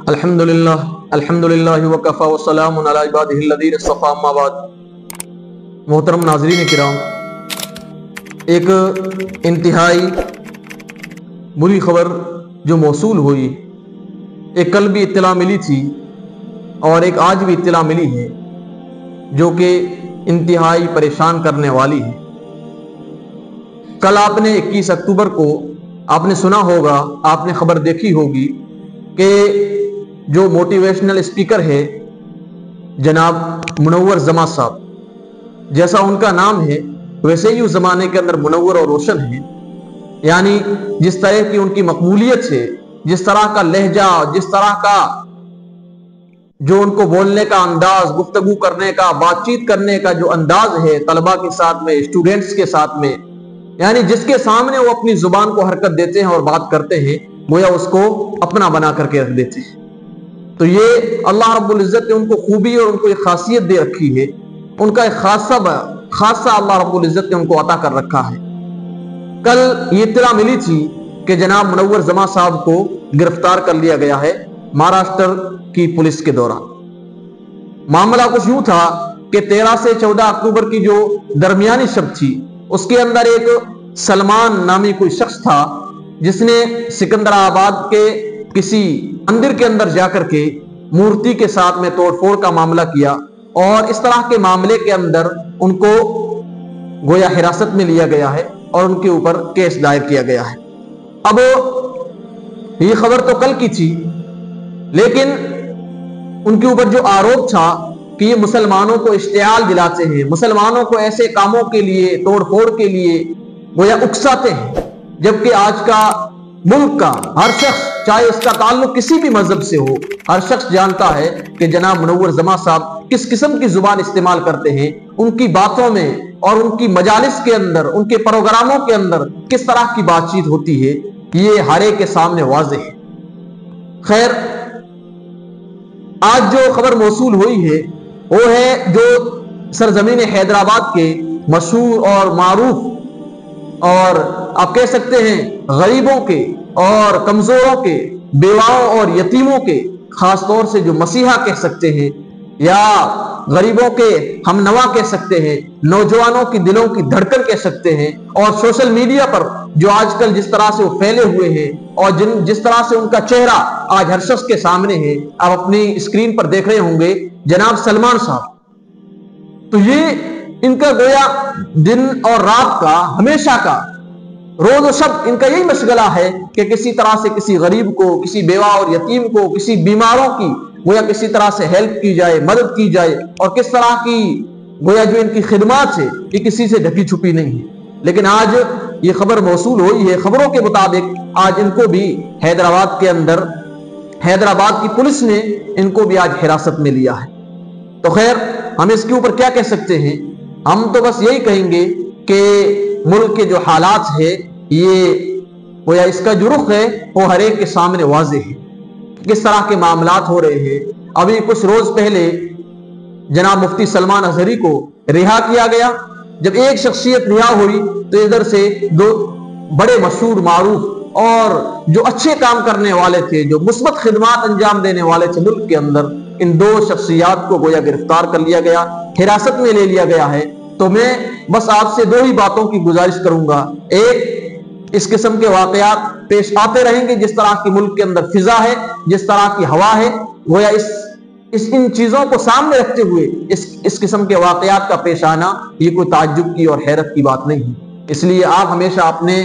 अल्हम्दुलिल्लाह वकफ़ा वस्सलामुन अला इबादिहिल लज़ीना इस्तफ़ा अम्मा बाद। मोहतरम नाज़रीन किराम, एक इंतहाई बुरी खबर जो मौसूल हुई, एक कल भी इत्तला मिली थी और एक आज भी इत्तला मिली है जो कि इंतहाई परेशान करने वाली है। कल आपने 21 अक्टूबर को आपने सुना होगा, आपने खबर देखी होगी कि जो मोटिवेशनल स्पीकर है जनाब मुनव्वर जमा साहब, जैसा उनका नाम है वैसे ही उस जमाने के अंदर मुनव्वर और रोशन है। यानी जिस तरह की उनकी मकबूलियत है, जिस तरह का लहजा, जिस तरह का जो उनको बोलने का अंदाज, गुफ्तगू करने का, बातचीत करने का जो अंदाज है तलबा के साथ में, स्टूडेंट्स के साथ में, यानी जिसके सामने वो अपनी जुबान को हरकत देते हैं और बात करते हैं, गोया उसको अपना बना करके रख देते हैं। तो ये अल्लाह रब्बुल इज्जत ने उनको खूबी और उनको एक खासियत दे रखी है, उनका एक खासा अल्लाह रब्बुल इज्जत ने उनको अता कर रखा है। कल ये इत्तला मिली थी कि जनाब मुनव्वर जमा साहब को गिरफ्तार कर लिया गया है महाराष्ट्र की पुलिस के दौरान। मामला कुछ यूं था कि 13 से 14 अक्टूबर की जो दरमियानी शब थी, उसके अंदर एक सलमान नामी कोई शख्स था जिसने सिकंदराबाद के किसी मंदिर के अंदर जाकर के मूर्ति के साथ में तोड़फोड़ का मामला किया और इस तरह के मामले के अंदर उनको गोया हिरासत में लिया गया है और उनके ऊपर केस दायर किया गया है। अब ये खबर तो कल की थी, लेकिन उनके ऊपर जो आरोप था कि ये मुसलमानों को इश्तियाल दिलाते हैं, मुसलमानों को ऐसे कामों के लिए, तोड़फोड़ के लिए गोया उकसाते हैं, जबकि आज का मुल्क का हर शख्स, चाहे इसका ताल्लुक किसी भी मजहब से हो, हर शख्स जानता है कि जनाब मुनव्वर जमा साहब किस किस्म की जुबान इस्तेमाल करते हैं, उनकी बातों में और उनकी मजालिस के अंदर, उनके प्रोग्रामों के अंदर किस तरह की बातचीत होती है, ये हर एक के सामने वाज़ेह है। खैर, आज जो खबर मौसूल हुई है वो है जो सरजमीन हैदराबाद के मशहूर और मारूफ और आप कह सकते हैं गरीबों के और कमजोरों के, बेवाओं और यतीमों के, खास तौर से जो मसीहा कह सकते हैं या गरीबों के हमनवा कह सकते हैं, नौजवानों की दिलों की धड़कन कह सकते हैं, और सोशल मीडिया पर जो आजकल जिस तरह से वो फैले हुए हैं और जिस तरह से उनका चेहरा आज हर शख्स के सामने है, आप अपनी स्क्रीन पर देख रहे होंगे जनाब सलमान साहब। तो ये इनका गोया दिन और रात का, हमेशा का, रोज और शब इनका यही मशगला है कि किसी तरह से किसी गरीब को, किसी बेवा और यतीम को, किसी बीमारों की गोया किसी तरह से हेल्प की जाए, मदद की जाए, और किस तरह की गोया जो इनकी खिदमत है ये किसी से ढकी छुपी नहीं है। लेकिन आज ये खबर मौसूल हुई है, खबरों के मुताबिक आज इनको भी हैदराबाद के अंदर, हैदराबाद की पुलिस ने इनको भी आज हिरासत में लिया है। तो खैर, हम इसके ऊपर क्या कह सकते हैं? हम तो बस यही कहेंगे कि मुल्क के जो हालात है, ये गोया इसका जो रुख है वो हर एक के सामने वाज़ेह है, किस तरह के मामलात हो रहे हैं। अभी कुछ रोज पहले जनाब मुफ्ती सलमान अजहरी को रिहा किया गया। जब एक शख्सियत रिहा हुई तो इधर से दो बड़े मशहूर, मारूफ और जो अच्छे काम करने वाले थे, जो मुस्बत खिदमात अंजाम देने वाले थे मुल्क के अंदर, इन दो शख्सियात को गोया गिरफ्तार कर लिया गया, हिरासत में ले लिया गया है। तो मैं बस आपसे दो ही बातों की गुजारिश करूंगा। एक, इस किस्म के वाकयात पेश आते रहेंगे, जिस तरह की मुल्क के अंदर फिजा है, जिस तरह की हवा है, गोया इन चीजों को सामने रखते हुए इस किस्म के वाकयात का पेश आना ये कोई ताज्जुब की और हैरत की बात नहीं है। इसलिए आप हमेशा अपने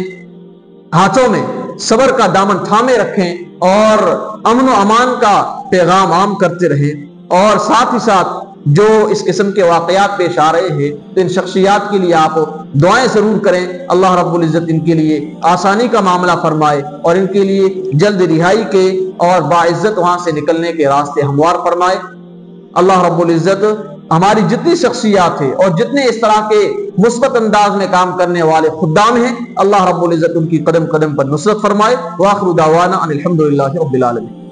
हाथों में सब्र का दामन थामे रखें और अमन व अमान का पैगाम आम करते रहें, और साथ ही साथ जो इस किस्म के वाकयात पेश आ रहे हैं तो इन शख्सियात के लिए आप दुआएं जरूर करें। अल्लाह रब्बुल इज्जत इनके लिए आसानी का मामला फरमाए और इनके लिए जल्द रिहाई के और बाइज्जत वहां से निकलने के रास्ते हमवार फरमाए। अल्लाह रब्बुल इज्जत हमारी जितनी शख्सियात है और जितने इस तरह के मुस्बत अंदाज में काम करने वाले खुद्दाम हैं, अल्लाह रब्बुल इज्जत उनकी कदम कदम पर नुसरत फरमाए। व आखिरु दावाना अनिल हम्दुलिल्लाहि रब्बिल आलमीन।